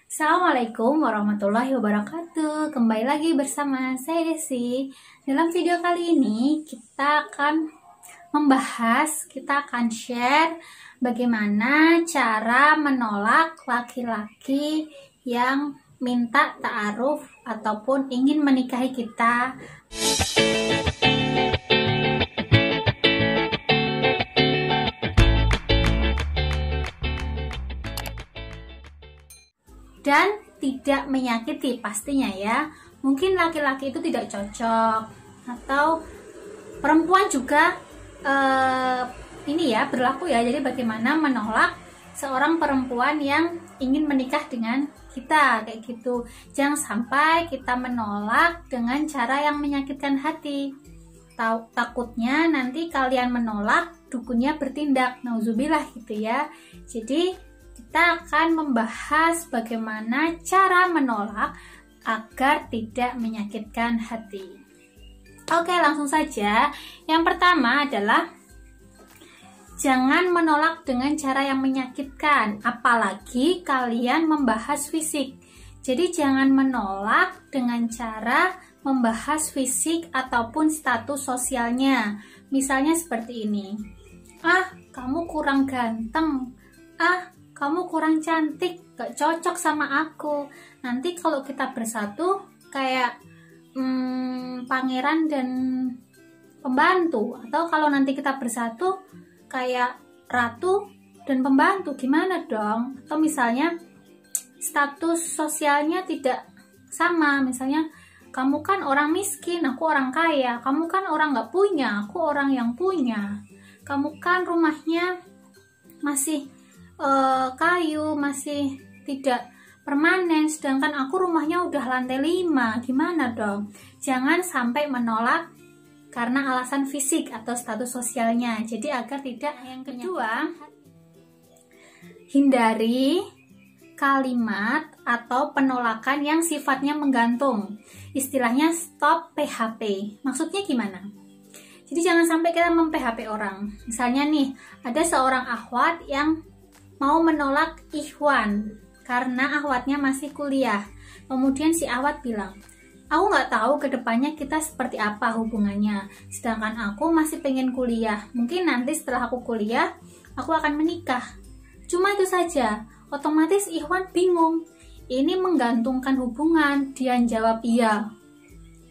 Assalamualaikum warahmatullahi wabarakatuh. Kembali lagi bersama saya Desi. Dalam video kali ini kita akan share bagaimana cara menolak laki-laki yang minta ta'aruf ataupun ingin menikahi kita. Dan tidak menyakiti pastinya ya. Mungkin laki-laki itu tidak cocok atau perempuan juga berlaku ya. Jadi bagaimana menolak seorang perempuan yang ingin menikah dengan kita kayak gitu. Jangan sampai kita menolak dengan cara yang menyakitkan hati. Takutnya nanti kalian menolak, dukunnya bertindak. Nauzubillah gitu ya. Jadi kita akan membahas bagaimana cara menolak agar tidak menyakitkan hati. Oke, langsung saja. Yang pertama adalah jangan menolak dengan cara yang menyakitkan, apalagi kalian membahas fisik. Jadi jangan menolak dengan cara membahas fisik ataupun status sosialnya. Misalnya seperti ini. Kamu kurang ganteng. Kamu kurang cantik, gak cocok sama aku. Nanti kalau kita bersatu kayak pangeran dan pembantu. Atau kalau nanti kita bersatu kayak ratu dan pembantu, gimana dong? Atau misalnya status sosialnya tidak sama. Misalnya kamu kan orang miskin, aku orang kaya. Kamu kan orang gak punya, aku orang yang punya. Kamu kan rumahnya masih kayu, masih tidak permanen, sedangkan aku rumahnya udah lantai 5. Gimana dong? Jangan sampai menolak karena alasan fisik atau status sosialnya. Jadi agar tidak. Yang kedua, hindari kalimat atau penolakan yang sifatnya menggantung. Istilahnya stop PHP. Maksudnya gimana? Jadi jangan sampai kita mem-PHP orang. Misalnya nih, ada seorang akhwat yang mau menolak ikhwan karena akhwatnya masih kuliah. Kemudian si akhwat bilang, aku nggak tahu kedepannya kita seperti apa hubungannya, sedangkan aku masih pengen kuliah. Mungkin nanti setelah aku kuliah aku akan menikah. Cuma itu saja. Otomatis ikhwan bingung, ini menggantungkan hubungan. Dia jawab iya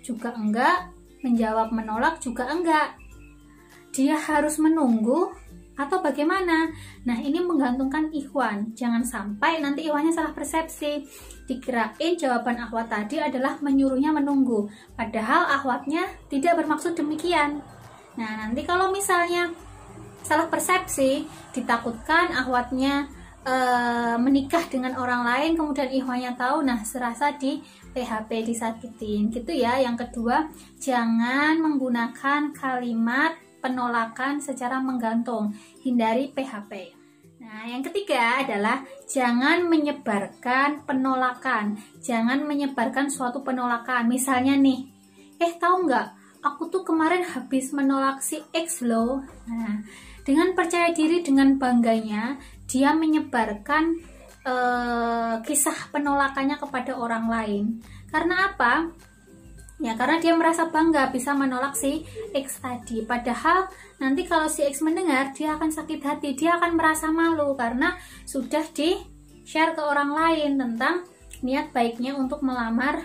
juga enggak, menjawab menolak juga enggak. Dia harus menunggu atau bagaimana? Nah, ini menggantungkan ikhwan. Jangan sampai nanti ikhwannya salah persepsi. Dikirain jawaban akhwat tadi adalah menyuruhnya menunggu. Padahal akhwatnya tidak bermaksud demikian. Nah, nanti kalau misalnya salah persepsi, ditakutkan akhwatnya menikah dengan orang lain, kemudian ikhwannya tahu, nah serasa di PHP, disakitin. Gitu ya. Yang kedua, jangan menggunakan kalimat penolakan secara menggantung, hindari PHP. Nah, yang ketiga adalah jangan menyebarkan penolakan. Jangan menyebarkan suatu penolakan. Misalnya nih, tahu nggak? Aku tuh kemarin habis menolak si X loh. Nah, dengan percaya diri, dengan bangganya, dia menyebarkan kisah penolakannya kepada orang lain. Karena apa? Ya, karena dia merasa bangga bisa menolak si X tadi. Padahal nanti kalau si X mendengar, dia akan sakit hati, dia akan merasa malu karena sudah di-share ke orang lain tentang niat baiknya untuk melamar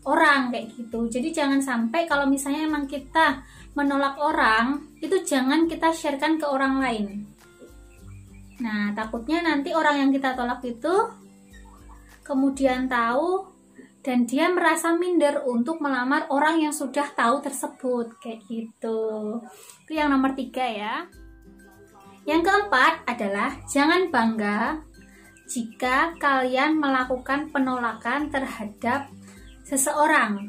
orang kayak gitu. Jadi jangan sampai kalau misalnya emang kita menolak orang, itu jangan kita sharekan ke orang lain. Nah, takutnya nanti orang yang kita tolak itu kemudian tahu dan dia merasa minder untuk melamar orang yang sudah tahu tersebut kayak gitu. Itu yang nomor 3 ya. Yang keempat adalah jangan bangga jika kalian melakukan penolakan terhadap seseorang.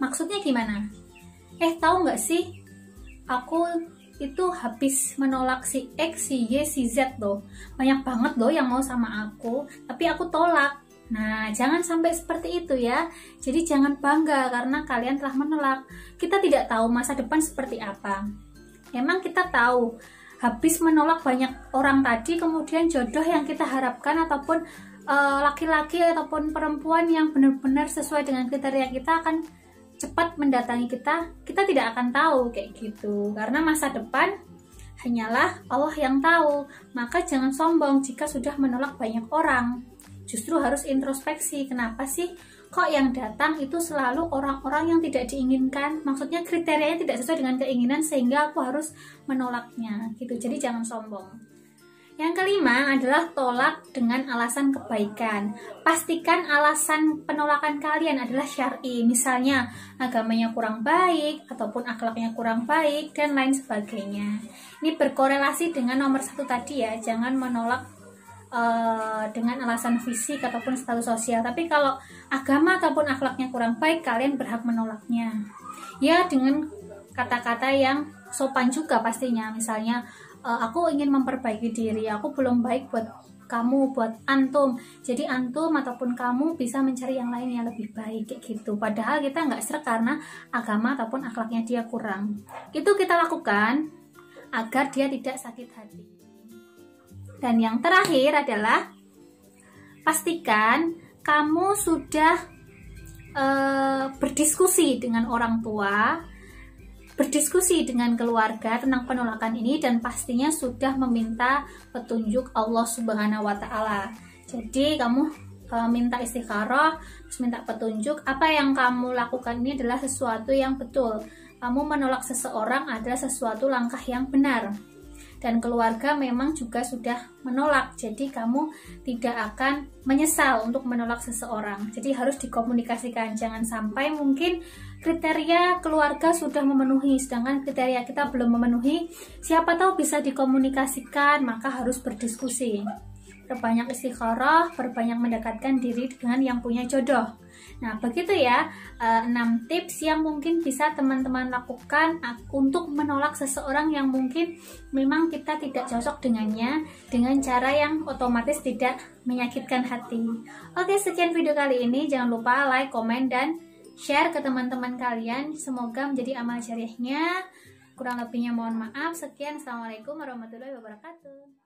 Maksudnya gimana? Tahu nggak sih, aku itu habis menolak si X, si Y, si Z loh. Banyak banget loh yang mau sama aku, tapi aku tolak. Nah, jangan sampai seperti itu ya. Jadi jangan bangga karena kalian telah menolak. Kita tidak tahu masa depan seperti apa. Emang kita tahu habis menolak banyak orang tadi, kemudian jodoh yang kita harapkan ataupun laki-laki ataupun perempuan yang benar-benar sesuai dengan kriteria kita akan cepat mendatangi kita. Kita tidak akan tahu kayak gitu, karena masa depan hanyalah Allah yang tahu. Maka jangan sombong jika sudah menolak banyak orang. Justru harus introspeksi, kenapa sih kok yang datang itu selalu orang-orang yang tidak diinginkan, maksudnya kriterianya tidak sesuai dengan keinginan sehingga aku harus menolaknya gitu. Jadi jangan sombong. Yang kelima adalah tolak dengan alasan kebaikan. Pastikan alasan penolakan kalian adalah syar'i, misalnya agamanya kurang baik ataupun akhlaknya kurang baik dan lain sebagainya. Ini berkorelasi dengan nomor 1 tadi ya, jangan menolak dengan alasan fisik ataupun status sosial. Tapi kalau agama ataupun akhlaknya kurang baik, kalian berhak menolaknya ya dengan kata-kata yang sopan juga pastinya. Misalnya aku ingin memperbaiki diri, aku belum baik buat kamu, buat antum, jadi antum ataupun kamu bisa mencari yang lain yang lebih baik kayak gitu. Padahal kita nggak serak karena agama ataupun akhlaknya dia kurang. Itu kita lakukan agar dia tidak sakit hati. Dan yang terakhir adalah pastikan kamu sudah berdiskusi dengan orang tua, berdiskusi dengan keluarga tentang penolakan ini, dan pastinya sudah meminta petunjuk Allah Subhanahu wa Ta'ala. Jadi kamu minta istikharah, terus minta petunjuk apa yang kamu lakukan ini adalah sesuatu yang betul. Kamu menolak seseorang adalah sesuatu langkah yang benar. Dan keluarga memang juga sudah menolak, jadi kamu tidak akan menyesal untuk menolak seseorang. Jadi harus dikomunikasikan, jangan sampai mungkin kriteria keluarga sudah memenuhi sedangkan kriteria kita belum memenuhi. Siapa tahu bisa dikomunikasikan, maka harus berdiskusi. Perbanyak istikharah, perbanyak mendekatkan diri dengan yang punya jodoh. Nah, begitu ya 6 tips yang mungkin bisa teman-teman lakukan untuk menolak seseorang yang mungkin memang kita tidak cocok dengannya, dengan cara yang otomatis tidak menyakitkan hati. Oke, sekian video kali ini. Jangan lupa like, komen, dan share ke teman-teman kalian. Semoga menjadi amal jariahnya. Kurang lebihnya mohon maaf. Sekian, assalamualaikum warahmatullahi wabarakatuh.